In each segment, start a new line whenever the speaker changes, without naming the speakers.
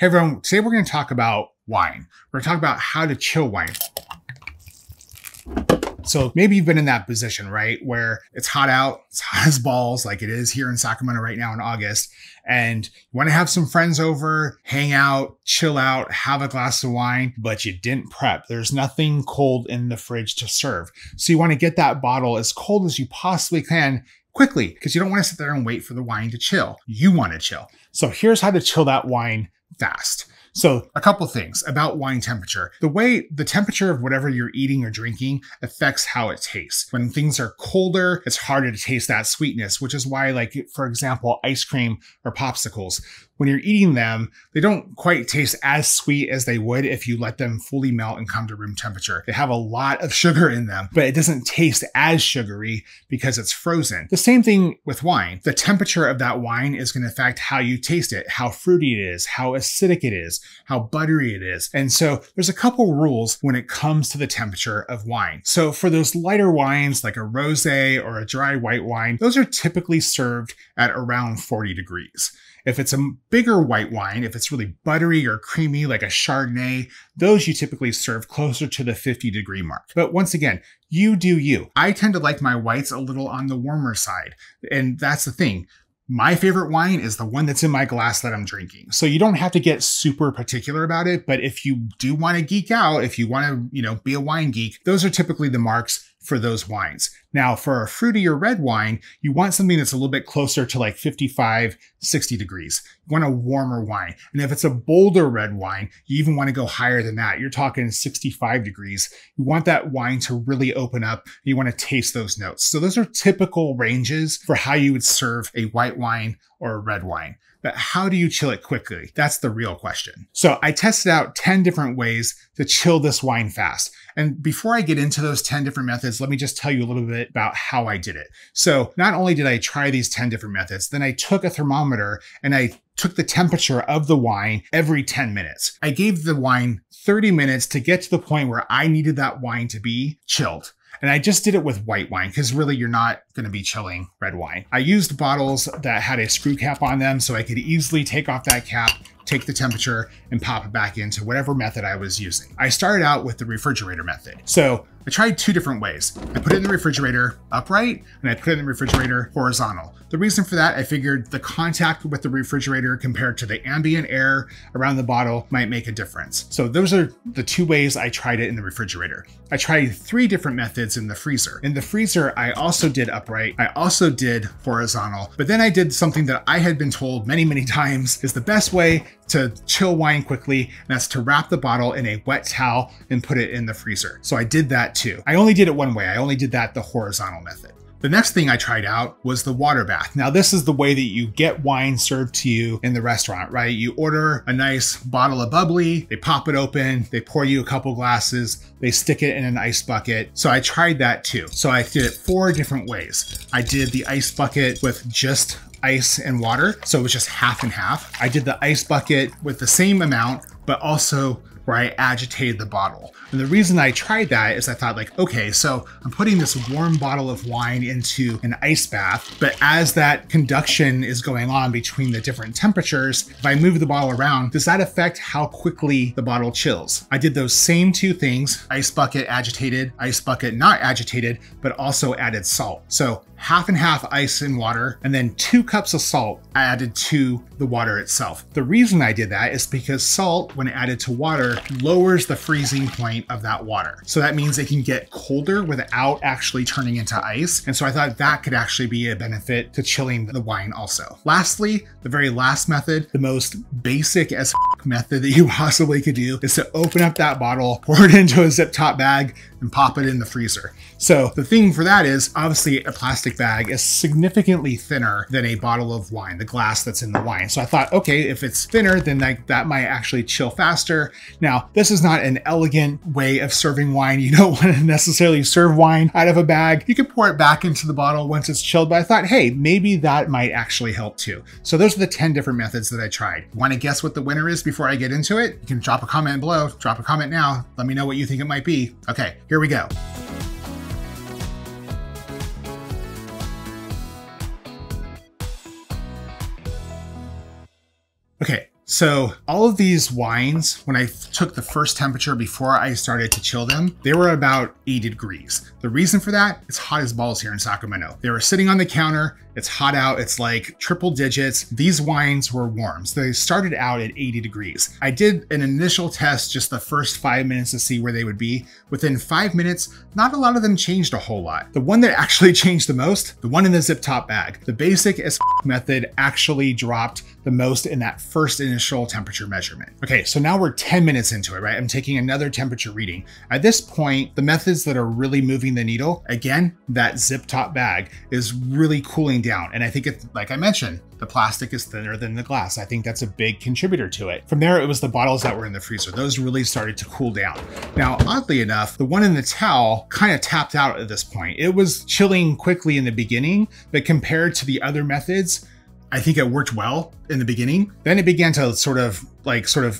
Hey everyone, today we're going to talk about wine. We're going to talk about how to chill wine. So maybe you've been in that position, right? Where it's hot out, it's hot as balls like it is here in Sacramento right now in August. And you want to have some friends over, hang out, chill out, have a glass of wine, but you didn't prep. There's nothing cold in the fridge to serve. So you want to get that bottle as cold as you possibly can quickly because you don't want to sit there and wait for the wine to chill. You want to chill. So here's how to chill that wine fast. So a couple things about wine temperature. The temperature of whatever you're eating or drinking affects how it tastes. When things are colder, it's harder to taste that sweetness, which is why, like, for example, ice cream or popsicles, when you're eating them, they don't quite taste as sweet as they would if you let them fully melt and come to room temperature. They have a lot of sugar in them, but it doesn't taste as sugary because it's frozen. The same thing with wine. The temperature of that wine is going to affect how you taste it, how fruity it is, how acidic it is, how buttery it is. And so there's a couple rules when it comes to the temperature of wine. So for those lighter wines like a rosé or a dry white wine, those are typically served at around 40 degrees. If it's a bigger white wine, if it's really buttery or creamy like a Chardonnay, those you typically serve closer to the 50-degree mark. But once again, you do you. I tend to like my whites a little on the warmer side. And that's the thing. My favorite wine is the one that's in my glass that I'm drinking. So you don't have to get super particular about it, but if you do want to geek out, if you want to, be a wine geek, those are typically the marks for those wines. Now, for a fruitier red wine, you want something that's a little bit closer to like 55, 60 degrees. You want a warmer wine. And if it's a bolder red wine, you even want to go higher than that. You're talking 65 degrees. You want that wine to really open up. You want to taste those notes. So those are typical ranges for how you would serve a white wine or a red wine. But how do you chill it quickly? That's the real question. So I tested out 10 different ways to chill this wine fast. And before I get into those 10 different methods, let me just tell you a little bit about how I did it. So not only did I try these 10 different methods, then I took a thermometer and I took the temperature of the wine every 10 minutes. I gave the wine 30 minutes to get to the point where I needed that wine to be chilled. And I just did it with white wine because really you're not going to be chilling red wine. I used bottles that had a screw cap on them so I could easily take off that cap, take the temperature, and pop it back into whatever method I was using. I started out with the refrigerator method. So I tried two different ways. I put it in the refrigerator upright and I put it in the refrigerator horizontal. The reason for that, I figured the contact with the refrigerator compared to the ambient air around the bottle might make a difference. So those are the two ways I tried it in the refrigerator. I tried 3 different methods in the freezer. In the freezer, I also did upright. I also did horizontal, but then I did something that I had been told many, many times is the best way to chill wine quickly, and that's to wrap the bottle in a wet towel and put it in the freezer. So I did that too. I only did it one way. I only did that the horizontal method. The next thing I tried out was the water bath. Now, this is the way that you get wine served to you in the restaurant, right? You order a nice bottle of bubbly, they pop it open, they pour you a couple glasses, they stick it in an ice bucket. So I tried that too. So I did it 4 different ways. I did the ice bucket with just ice and water. So it was just half and half. I did the ice bucket with the same amount, but also where I agitated the bottle. And the reason I tried that is I thought like, okay, so I'm putting this warm bottle of wine into an ice bath, but as that conduction is going on between the different temperatures, if I move the bottle around, does that affect how quickly the bottle chills? I did those same 2 things, ice bucket agitated, ice bucket not agitated, but also added salt. So half and half ice and water, and then 2 cups of salt added to the water itself. The reason I did that is because salt, when added to water, lowers the freezing point of that water. So that means it can get colder without actually turning into ice. And so I thought that could actually be a benefit to chilling the wine also. Lastly, the very last method, the most basic as method that you possibly could do, is to open up that bottle, pour it into a zip top bag, and pop it in the freezer. So the thing for that is obviously a plastic bag is significantly thinner than a bottle of wine, the glass that's in the wine. So I thought, okay, if it's thinner, then that might actually chill faster. Now, this is not an elegant way of serving wine. You don't want to necessarily serve wine out of a bag. You can pour it back into the bottle once it's chilled, but I thought, hey, maybe that might actually help too. So those are the 10 different methods that I tried. Want to guess what the winner is before I get into it? You can drop a comment below, drop a comment now. Let me know what you think it might be. Okay, here we go. Okay, So all of these wines, when I took the first temperature before I started to chill them, they were about 80 degrees. The reason for that, it's hot as balls here in Sacramento. They were sitting on the counter. It's hot out. It's like triple digits. These wines were warms. They started out at 80 degrees. I did an initial test, just the first 5 minutes to see where they would be. Within 5 minutes, not a lot of them changed a whole lot. The one that actually changed the most, the one in the zip top bag, the basic as method actually dropped the most in that first initial temperature measurement. Okay, so now we're 10 minutes into it, right? I'm taking another temperature reading. At this point, the methods that are really moving the needle, again, that zip top bag is really cooling down. And I think it's, like I mentioned, the plastic is thinner than the glass. I think that's a big contributor to it. From there, it was the bottles that were in the freezer. Those really started to cool down. Now, oddly enough, the one in the towel kind of tapped out at this point. It was chilling quickly in the beginning, but compared to the other methods, I think it worked well in the beginning. Then it began to sort of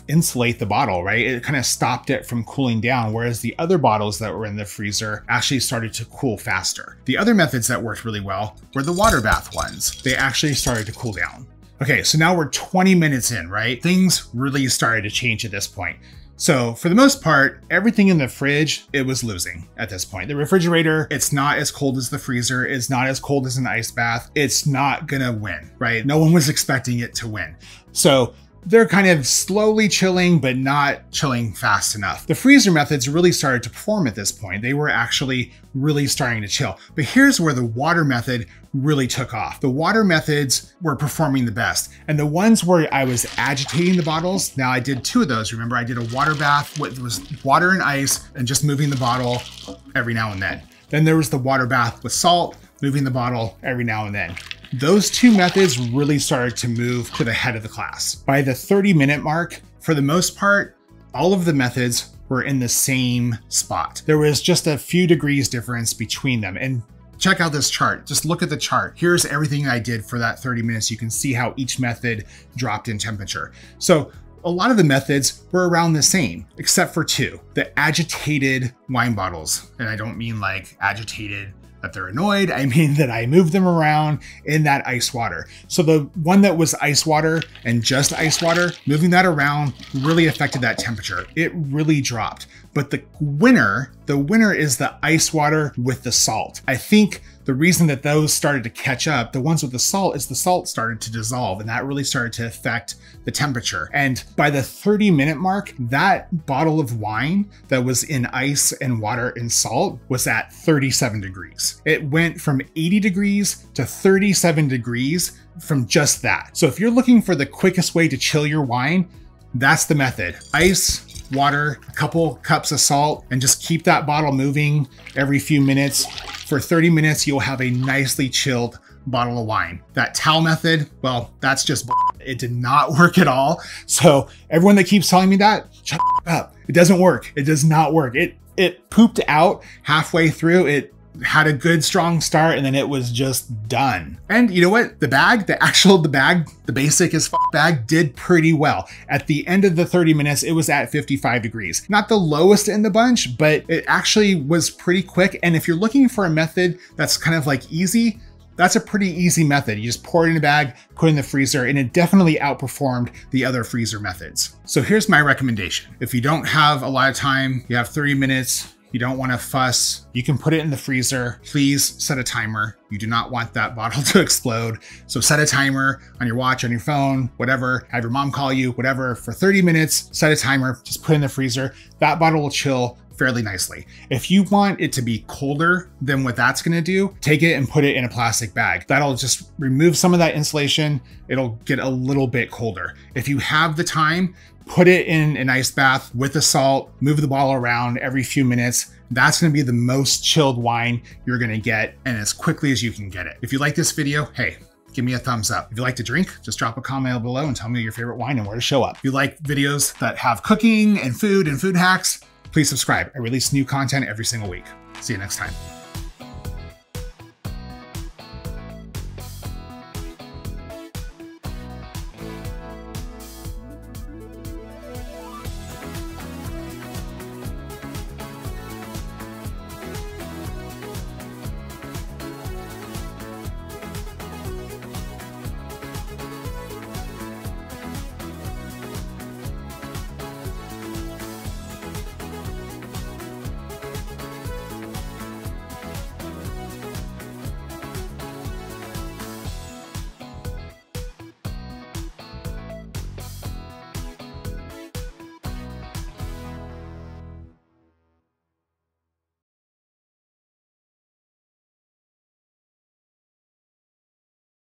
insulate the bottle, right? It kind of stopped it from cooling down, whereas the other bottles that were in the freezer actually started to cool faster. The other methods that worked really well were the water bath ones. They actually started to cool down. Okay, so now we're 20 minutes in, right? Things really started to change at this point. So for the most part, everything in the fridge, it was losing at this point. The refrigerator, it's not as cold as the freezer. It's not as cold as an ice bath. It's not gonna win, right? No one was expecting it to win. So they're kind of slowly chilling, but not chilling fast enough. The freezer methods really started to perform at this point. They were actually really starting to chill. But here's where the water method really took off. The water methods were performing the best. And the ones where I was agitating the bottles, now I did 2 of those. Remember, I did a water bath, it was water and ice and just moving the bottle every now and then. Then there was the water bath with salt, moving the bottle every now and then. Those 2 methods really started to move to the head of the class. By the 30-minute mark, for the most part, all of the methods were in the same spot. There was just a few degrees difference between them. And check out this chart. Just look at the chart. Here's everything I did for that 30 minutes. You can see how each method dropped in temperature. So a lot of the methods were around the same, except for 2. The agitated wine bottles. And I don't mean like agitated that they're annoyed. I mean that I moved them around in that ice water. So the one that was ice water and just ice water, moving that around really affected that temperature. It really dropped. But the winner is the ice water with the salt. I think the reason that those started to catch up, the ones with the salt, is the salt started to dissolve, and that really started to affect the temperature. And by the 30-minute mark, that bottle of wine that was in ice and water and salt was at 37 degrees. It went from 80 degrees to 37 degrees from just that. So if you're looking for the quickest way to chill your wine, that's the method. Ice, water, a couple cups of salt, and just keep that bottle moving every few minutes. For 30 minutes, you'll have a nicely chilled bottle of wine. That towel method, well, that's just it did not work at all. So everyone that keeps telling me that, shut up. It doesn't work. It does not work. It pooped out halfway through. It had a good strong start and then it was just done. And you know what? The bag, the basic as bag did pretty well. At the end of the 30 minutes, it was at 55 degrees. Not the lowest in the bunch, but it actually was pretty quick. And if you're looking for a method that's kind of like easy, that's a pretty easy method. You just pour it in a bag, put it in the freezer, and it definitely outperformed the other freezer methods. So here's my recommendation. If you don't have a lot of time, you have 30 minutes, you don't want to fuss, you can put it in the freezer. Please set a timer. You do not want that bottle to explode. So set a timer on your watch, on your phone, whatever. Have your mom call you, whatever. For 30 minutes, set a timer, just put it in the freezer. That bottle will chill fairly nicely. If you want it to be colder than what that's gonna do, take it and put it in a plastic bag. That'll just remove some of that insulation. It'll get a little bit colder. If you have the time, put it in an ice bath with the salt, move the bottle around every few minutes. That's gonna be the most chilled wine you're gonna get, and as quickly as you can get it. If you like this video, hey, give me a thumbs up. If you like to drink, just drop a comment below and tell me your favorite wine and where to show up. If you like videos that have cooking and food hacks, please subscribe. I release new content every single week. See you next time.